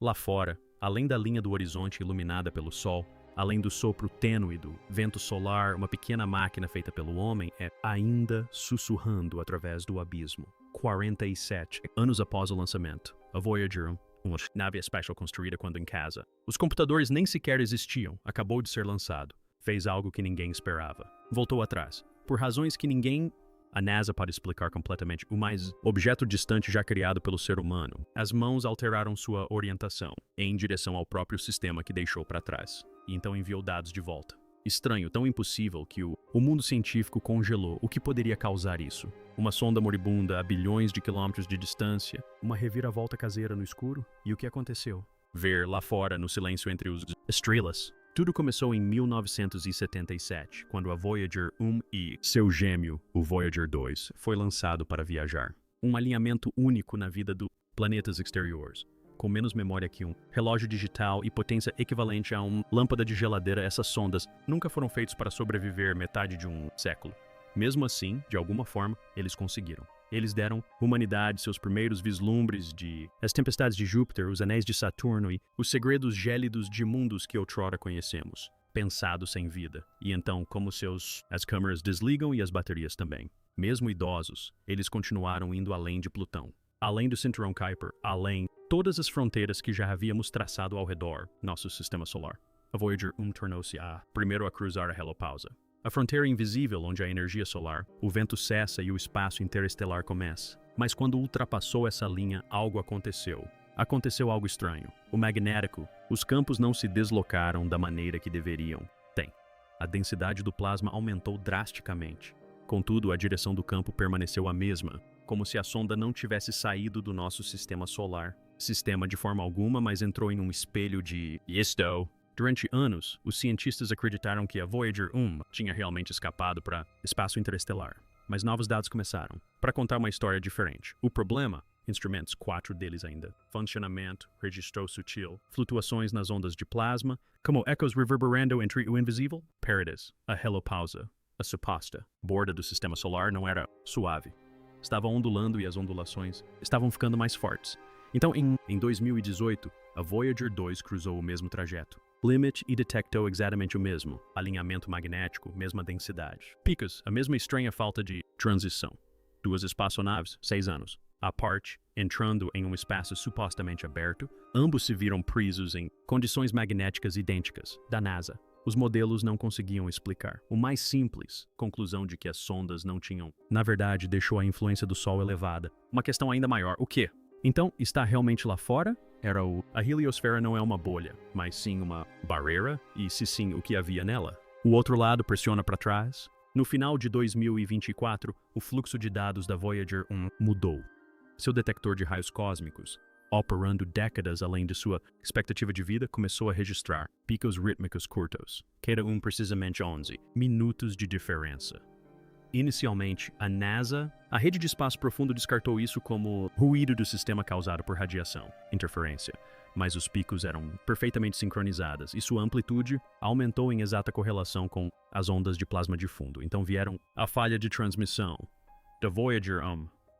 Lá fora, além da linha do horizonte iluminada pelo sol, além do sopro tênue do vento solar, uma pequena máquina feita pelo homem é ainda sussurrando através do abismo. 47 anos após o lançamento, a Voyager 1, uma nave espacial construída quando em casa. Os computadores nem sequer existiam, acabou de ser lançado. Fez algo que ninguém esperava. Voltou atrás. Por razões que a NASA pode explicar completamente, o mais objeto distante já criado pelo ser humano. As mãos alteraram sua orientação em direção ao próprio sistema que deixou para trás, e então enviou dados de volta. Estranho, tão impossível que o mundo científico congelou. O que poderia causar isso? Uma sonda moribunda a bilhões de quilômetros de distância? Uma reviravolta caseira no escuro? E o que aconteceu? Ver lá fora, no silêncio entre os estrelas. Tudo começou em 1977, quando a Voyager 1 e seu gêmeo, o Voyager 2, foi lançado para viajar. Um alinhamento único na vida dos planetas exteriores. Com menos memória que um relógio digital e potência equivalente a uma lâmpada de geladeira, essas sondas nunca foram feitas para sobreviver metade de um século. Mesmo assim, de alguma forma, eles conseguiram. Eles deram à humanidade seus primeiros vislumbres de as tempestades de Júpiter, os anéis de Saturno e os segredos gélidos de mundos que outrora conhecemos, pensados sem vida. E então, como as câmeras desligam e as baterias também. Mesmo idosos, eles continuaram indo além de Plutão, além do cinturão Kuiper, além todas as fronteiras que já havíamos traçado ao redor nosso sistema solar. A Voyager 1 tornou-se a primeiro a cruzar a helopausa. A fronteira invisível onde a energia solar, o vento cessa e o espaço interestelar começa. Mas quando ultrapassou essa linha, algo aconteceu. Aconteceu algo estranho. O magnético, os campos não se deslocaram da maneira que deveriam. A densidade do plasma aumentou drasticamente. Contudo, a direção do campo permaneceu a mesma, como se a sonda não tivesse saído do nosso sistema solar. Sistema de forma alguma, mas entrou em um espelho de isto. Durante anos, os cientistas acreditaram que a Voyager 1 tinha realmente escapado para espaço interestelar. Mas novos dados começaram, para contar uma história diferente. O problema, instrumentos, 4 deles ainda, funcionamento, registro sutil, flutuações nas ondas de plasma, como ecos reverberando entre o invisível, Paradis, a helopausa, a suposta borda do sistema solar não era suave. Estava ondulando e as ondulações estavam ficando mais fortes. Então, em 2018, a Voyager 2 cruzou o mesmo trajeto. Limit e detectou exatamente o mesmo. Alinhamento magnético, mesma densidade. Picos, a mesma estranha falta de transição. 2 espaçonaves, 6 anos, à parte, entrando em um espaço supostamente aberto, ambos se viram presos em condições magnéticas idênticas, da NASA. Os modelos não conseguiam explicar. O mais simples, conclusão de que as sondas não tinham, na verdade, deixou a influência do Sol elevada. Uma questão ainda maior, o quê? Então, está realmente lá fora? A heliosfera não é uma bolha, mas sim uma barreira, e se sim, o que havia nela? O outro lado pressiona para trás? No final de 2024, o fluxo de dados da Voyager 1 mudou. Seu detector de raios cósmicos, operando décadas além de sua expectativa de vida, começou a registrar picos rítmicos curtos, cada um precisamente 11 minutos de diferença. Inicialmente, a NASA, a rede de espaço profundo, descartou isso como ruído do sistema causado por radiação, interferência, mas os picos eram perfeitamente sincronizadas e sua amplitude aumentou em exata correlação com as ondas de plasma de fundo. Então vieram a falha de transmissão da Voyager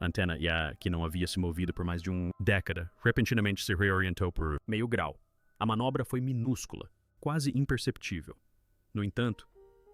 antena que não havia se movido por mais de uma década, repentinamente se reorientou por meio grau. A manobra foi minúscula, quase imperceptível. No entanto,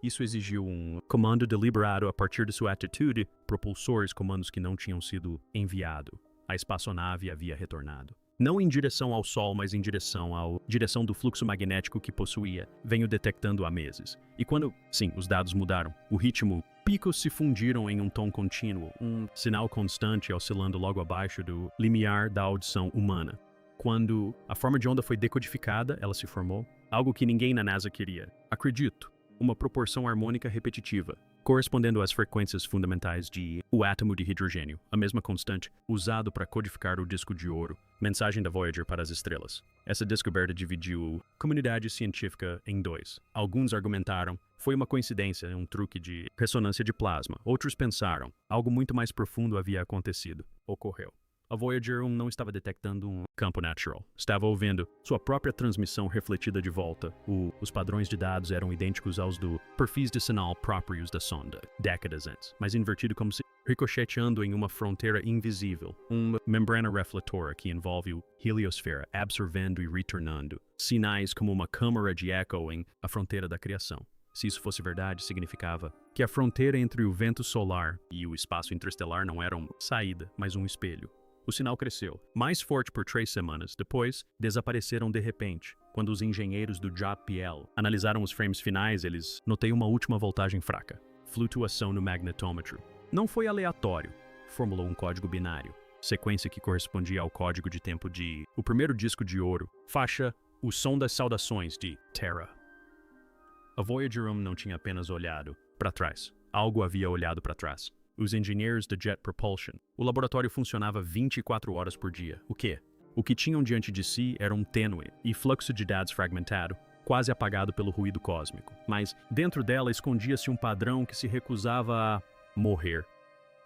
isso exigiu um comando deliberado a partir de sua atitude, propulsores, comandos que não tinham sido enviados. A espaçonave havia retornado. Não em direção ao Sol, mas em direção do fluxo magnético que possuía, venho detectando há meses. E quando, sim, os dados mudaram, o ritmo, picos se fundiram em um tom contínuo, um sinal constante oscilando logo abaixo do limiar da audição humana. Quando a forma de onda foi decodificada, ela se formou, algo que ninguém na NASA queria. Acredito. Uma proporção harmônica repetitiva, correspondendo às frequências fundamentais de o átomo de hidrogênio, a mesma constante, usado para codificar o disco de ouro, mensagem da Voyager para as estrelas. Essa descoberta dividiu a comunidade científica em 2. Alguns argumentaram, foi uma coincidência, um truque de ressonância de plasma. Outros pensaram, algo muito mais profundo havia acontecido. Ocorreu. A Voyager 1 não estava detectando um campo natural. Estava ouvindo sua própria transmissão refletida de volta. Os padrões de dados eram idênticos aos do perfis de sinal próprios da sonda, décadas antes, mas invertido como se ricocheteando em uma fronteira invisível, uma membrana refletora que envolve a heliosfera, absorvendo e retornando, sinais como uma câmara de eco em a fronteira da criação. Se isso fosse verdade, significava que a fronteira entre o vento solar e o espaço interestelar não era uma saída, mas um espelho. O sinal cresceu, mais forte por 3 semanas. Depois, desapareceram de repente. Quando os engenheiros do JPL analisaram os frames finais, eles notaram uma última voltagem fraca. Flutuação no magnetômetro. Não foi aleatório. Formulou um código binário. Sequência que correspondia ao código de tempo de o primeiro disco de ouro. Faixa, o som das saudações de Terra. A Voyager 1 não tinha apenas olhado para trás. Algo havia olhado para trás. Os engenheiros da Jet Propulsion. O laboratório funcionava 24 horas por dia. O quê? O que tinham diante de si era um tênue e fluxo de dados fragmentado, quase apagado pelo ruído cósmico. Mas dentro dela escondia-se um padrão que se recusava a morrer.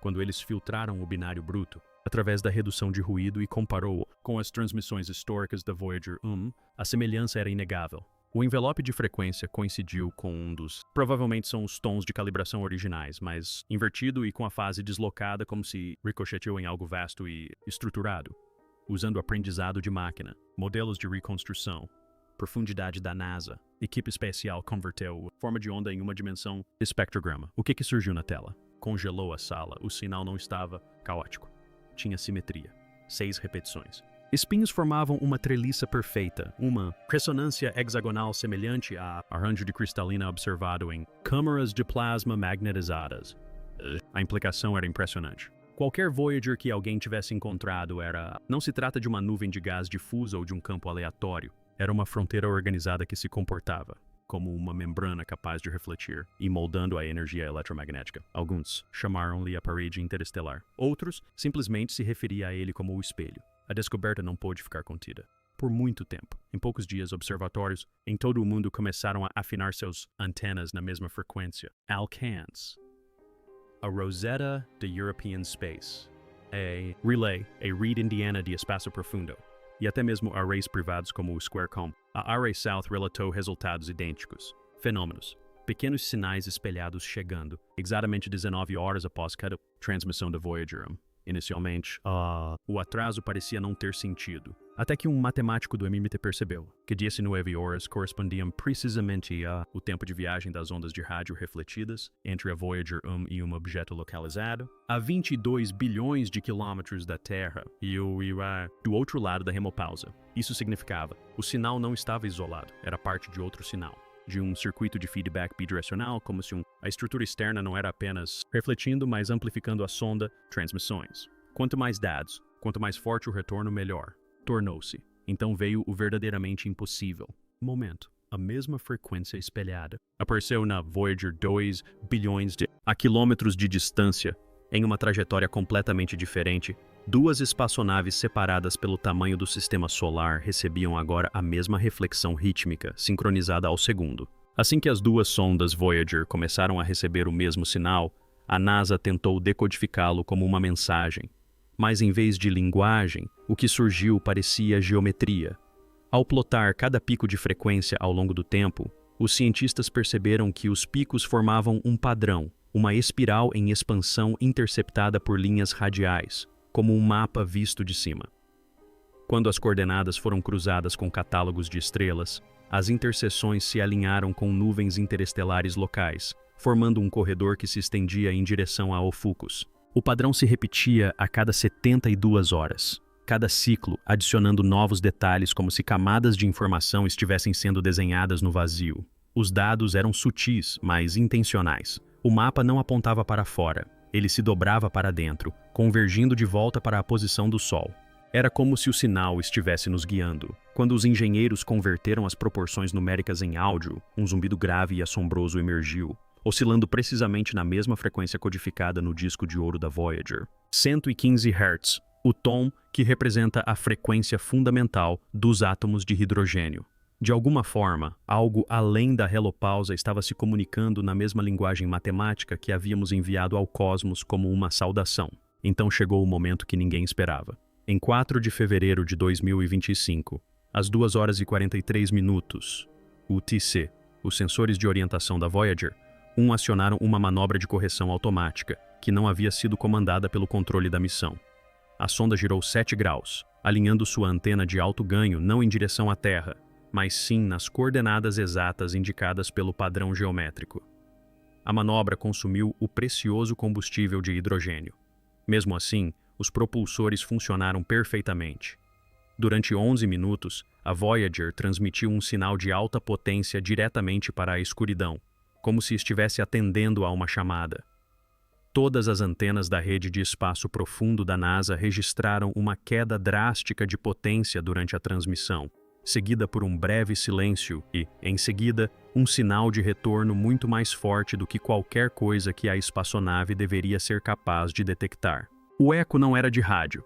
Quando eles filtraram o binário bruto, através da redução de ruído e comparou com as transmissões históricas da Voyager 1, a semelhança era inegável. O envelope de frequência coincidiu com um dos... Provavelmente são os tons de calibração originais, mas invertido e com a fase deslocada como se ricocheteou em algo vasto e estruturado. Usando aprendizado de máquina, modelos de reconstrução, profundidade da NASA, equipe especial converteu forma de onda em uma dimensão espectrograma. O que surgiu na tela? Congelou a sala. O sinal não estava caótico. Tinha simetria. 6 repetições. Espinhos formavam uma treliça perfeita, uma ressonância hexagonal semelhante a arranjo de cristalina observado em câmaras de plasma magnetizadas. A implicação era impressionante. Qualquer Voyager que alguém tivesse encontrado era... Não se trata de uma nuvem de gás difusa ou de um campo aleatório. Era uma fronteira organizada que se comportava como uma membrana capaz de refletir e moldando a energia eletromagnética. Alguns chamaram-lhe a parede interestelar. Outros simplesmente se referiam a ele como o espelho. A descoberta não pôde ficar contida. Por muito tempo, em poucos dias, observatórios em todo o mundo começaram a afinar seus antenas na mesma frequência. Alcance. A Rosetta de European Space. A Relay, a Reed Indiana de Espaço Profundo. E até mesmo arrays privados como o Squarecom. A Array South relatou resultados idênticos. Fenômenos. Pequenos sinais espelhados chegando, exatamente 19 horas após cada transmissão da Voyager 1. Inicialmente, o atraso parecia não ter sentido, até que um matemático do MIT percebeu que 19 horas correspondiam precisamente ao tempo de viagem das ondas de rádio refletidas entre a Voyager 1 e um objeto localizado a 22 bilhões de quilômetros da Terra e do outro lado da hemopausa. Isso significava, o sinal não estava isolado, era parte de outro sinal. De um circuito de feedback bidirecional, como se a estrutura externa não era apenas refletindo, mas amplificando a sonda, transmissões. Quanto mais dados, quanto mais forte o retorno, melhor. Tornou-se. Então veio o verdadeiramente impossível. Momento. A mesma frequência espelhada apareceu na Voyager 2 bilhões a quilômetros de distância, em uma trajetória completamente diferente. 2 espaçonaves separadas pelo tamanho do sistema solar recebiam agora a mesma reflexão rítmica, sincronizada ao segundo. Assim que as 2 sondas Voyager começaram a receber o mesmo sinal, a NASA tentou decodificá-lo como uma mensagem. Mas em vez de linguagem, o que surgiu parecia geometria. Ao plotar cada pico de frequência ao longo do tempo, os cientistas perceberam que os picos formavam um padrão, uma espiral em expansão interceptada por linhas radiais, como um mapa visto de cima. Quando as coordenadas foram cruzadas com catálogos de estrelas, as interseções se alinharam com nuvens interestelares locais, formando um corredor que se estendia em direção a Ophiuchus. O padrão se repetia a cada 72 horas, cada ciclo adicionando novos detalhes como se camadas de informação estivessem sendo desenhadas no vazio. Os dados eram sutis, mas intencionais. O mapa não apontava para fora. Ele se dobrava para dentro, convergindo de volta para a posição do Sol. Era como se o sinal estivesse nos guiando. Quando os engenheiros converteram as proporções numéricas em áudio, um zumbido grave e assombroso emergiu, oscilando precisamente na mesma frequência codificada no disco de ouro da Voyager. 115 Hz, o tom que representa a frequência fundamental dos átomos de hidrogênio. De alguma forma, algo além da helopausa estava se comunicando na mesma linguagem matemática que havíamos enviado ao cosmos como uma saudação. Então chegou o momento que ninguém esperava. Em 4 de fevereiro de 2025, às 2 horas e 43 minutos, UTC, os sensores de orientação da Voyager, acionaram uma manobra de correção automática, que não havia sido comandada pelo controle da missão. A sonda girou 7 graus, alinhando sua antena de alto ganho não em direção à Terra, mas sim nas coordenadas exatas indicadas pelo padrão geométrico. A manobra consumiu o precioso combustível de hidrogênio. Mesmo assim, os propulsores funcionaram perfeitamente. Durante 11 minutos, a Voyager transmitiu um sinal de alta potência diretamente para a escuridão, como se estivesse atendendo a uma chamada. Todas as antenas da rede de espaço profundo da NASA registraram uma queda drástica de potência durante a transmissão, seguida por um breve silêncio e, em seguida, um sinal de retorno muito mais forte do que qualquer coisa que a espaçonave deveria ser capaz de detectar. O eco não era de rádio.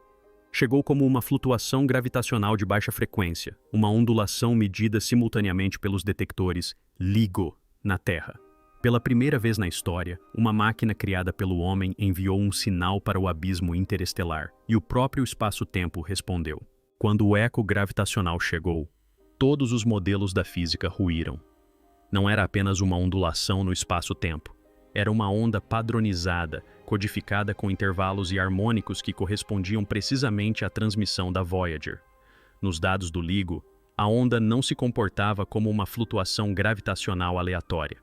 Chegou como uma flutuação gravitacional de baixa frequência, uma ondulação medida simultaneamente pelos detectores LIGO na Terra. Pela primeira vez na história, uma máquina criada pelo homem enviou um sinal para o abismo interestelar, e o próprio espaço-tempo respondeu. Quando o eco gravitacional chegou, todos os modelos da física ruíram. Não era apenas uma ondulação no espaço-tempo. Era uma onda padronizada, codificada com intervalos e harmônicos que correspondiam precisamente à transmissão da Voyager. Nos dados do LIGO, a onda não se comportava como uma flutuação gravitacional aleatória.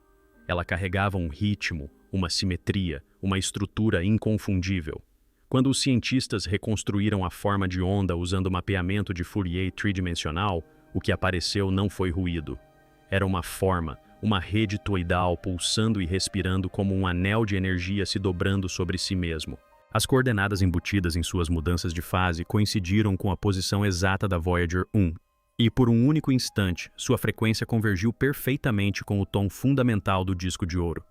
Ela carregava um ritmo, uma simetria, uma estrutura inconfundível. Quando os cientistas reconstruíram a forma de onda usando mapeamento de Fourier tridimensional, o que apareceu não foi ruído. Era uma forma, uma rede toidal pulsando e respirando como um anel de energia se dobrando sobre si mesmo. As coordenadas embutidas em suas mudanças de fase coincidiram com a posição exata da Voyager 1. E por um único instante, sua frequência convergiu perfeitamente com o tom fundamental do disco de ouro.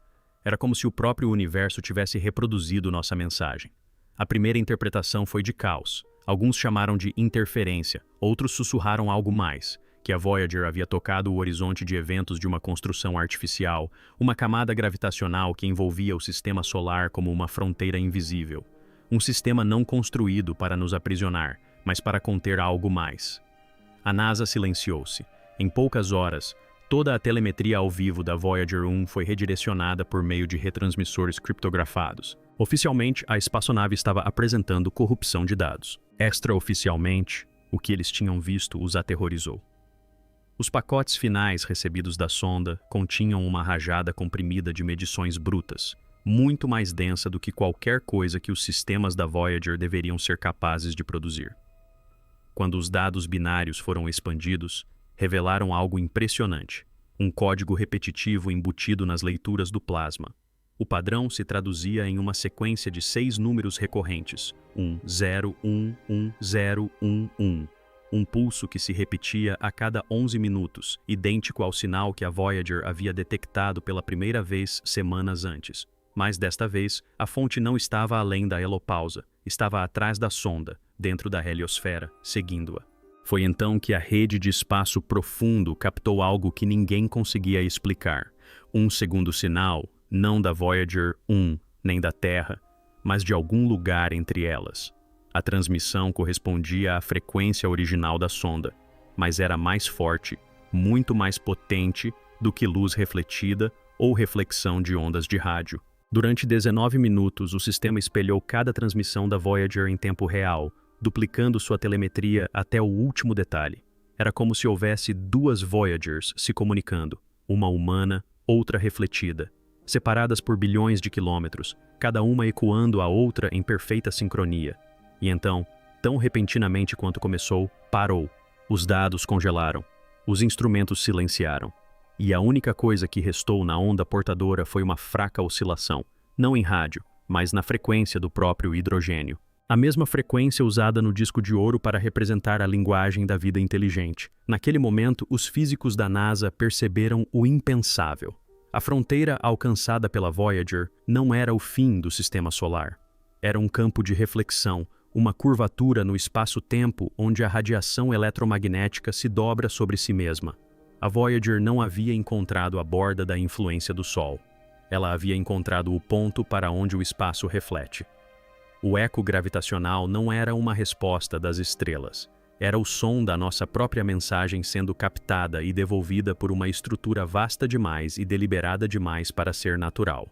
Era como se o próprio universo tivesse reproduzido nossa mensagem. A primeira interpretação foi de caos. Alguns chamaram de interferência, outros sussurraram algo mais, que a Voyager havia tocado o horizonte de eventos de uma construção artificial, uma camada gravitacional que envolvia o sistema solar como uma fronteira invisível. Um sistema não construído para nos aprisionar, mas para conter algo mais. A NASA silenciou-se. Em poucas horas, toda a telemetria ao vivo da Voyager 1 foi redirecionada por meio de retransmissores criptografados. Oficialmente, a espaçonave estava apresentando corrupção de dados. Extraoficialmente, o que eles tinham visto os aterrorizou. Os pacotes finais recebidos da sonda continham uma rajada comprimida de medições brutas, muito mais densa do que qualquer coisa que os sistemas da Voyager deveriam ser capazes de produzir. Quando os dados binários foram expandidos, revelaram algo impressionante, um código repetitivo embutido nas leituras do plasma. O padrão se traduzia em uma sequência de 6 números recorrentes, 1, 0, 1, 1, 0, 1, 1. Um pulso que se repetia a cada 11 minutos, idêntico ao sinal que a Voyager havia detectado pela primeira vez semanas antes. Mas desta vez, a fonte não estava além da helopausa, estava atrás da sonda, dentro da heliosfera, seguindo-a. Foi então que a rede de espaço profundo captou algo que ninguém conseguia explicar. Um segundo sinal, não da Voyager 1, nem da Terra, mas de algum lugar entre elas. A transmissão correspondia à frequência original da sonda, mas era mais forte, muito mais potente do que luz refletida ou reflexão de ondas de rádio. Durante 19 minutos, o sistema espelhou cada transmissão da Voyager em tempo real, duplicando sua telemetria até o último detalhe. Era como se houvesse 2 Voyagers se comunicando, uma humana, outra refletida, separadas por bilhões de quilômetros, cada uma ecoando a outra em perfeita sincronia. E então, tão repentinamente quanto começou, parou. Os dados congelaram. Os instrumentos silenciaram. E a única coisa que restou na onda portadora foi uma fraca oscilação, não em rádio, mas na frequência do próprio hidrogênio. A mesma frequência usada no disco de ouro para representar a linguagem da vida inteligente. Naquele momento, os físicos da NASA perceberam o impensável. A fronteira alcançada pela Voyager não era o fim do sistema solar. Era um campo de reflexão, uma curvatura no espaço-tempo onde a radiação eletromagnética se dobra sobre si mesma. A Voyager não havia encontrado a borda da influência do Sol. Ela havia encontrado o ponto para onde o espaço reflete. O eco gravitacional não era uma resposta das estrelas. Era o som da nossa própria mensagem sendo captada e devolvida por uma estrutura vasta demais e deliberada demais para ser natural.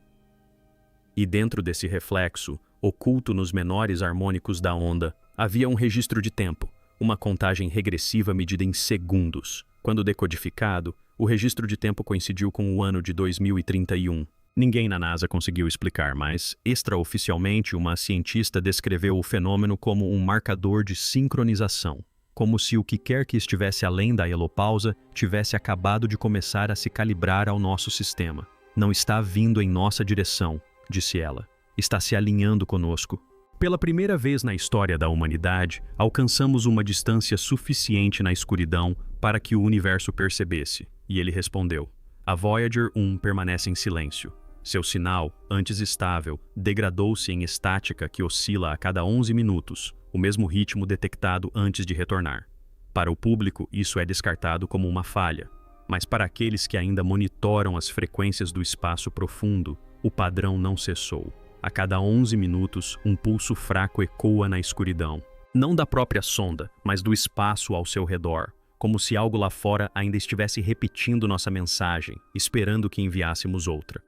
E dentro desse reflexo, oculto nos menores harmônicos da onda, havia um registro de tempo, uma contagem regressiva medida em segundos. Quando decodificado, o registro de tempo coincidiu com o ano de 2031. Ninguém na NASA conseguiu explicar, mas, extraoficialmente, uma cientista descreveu o fenômeno como um marcador de sincronização, como se o que quer que estivesse além da helopausa tivesse acabado de começar a se calibrar ao nosso sistema. Não está vindo em nossa direção, disse ela. Está se alinhando conosco. Pela primeira vez na história da humanidade, alcançamos uma distância suficiente na escuridão para que o universo percebesse, e ele respondeu. A Voyager 1 permanece em silêncio. Seu sinal, antes estável, degradou-se em estática que oscila a cada 11 minutos, o mesmo ritmo detectado antes de retornar. Para o público, isso é descartado como uma falha, mas para aqueles que ainda monitoram as frequências do espaço profundo, o padrão não cessou. A cada 11 minutos, um pulso fraco ecoa na escuridão. Não da própria sonda, mas do espaço ao seu redor, como se algo lá fora ainda estivesse repetindo nossa mensagem, esperando que enviássemos outra.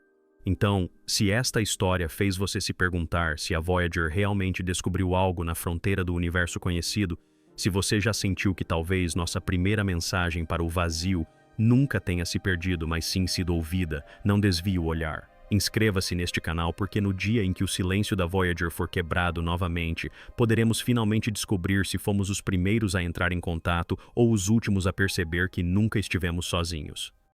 Então, se esta história fez você se perguntar se a Voyager realmente descobriu algo na fronteira do universo conhecido, se você já sentiu que talvez nossa primeira mensagem para o vazio nunca tenha se perdido, mas sim sido ouvida, não desvie o olhar. Inscreva-se neste canal porque no dia em que o silêncio da Voyager for quebrado novamente, poderemos finalmente descobrir se fomos os primeiros a entrar em contato ou os últimos a perceber que nunca estivemos sozinhos.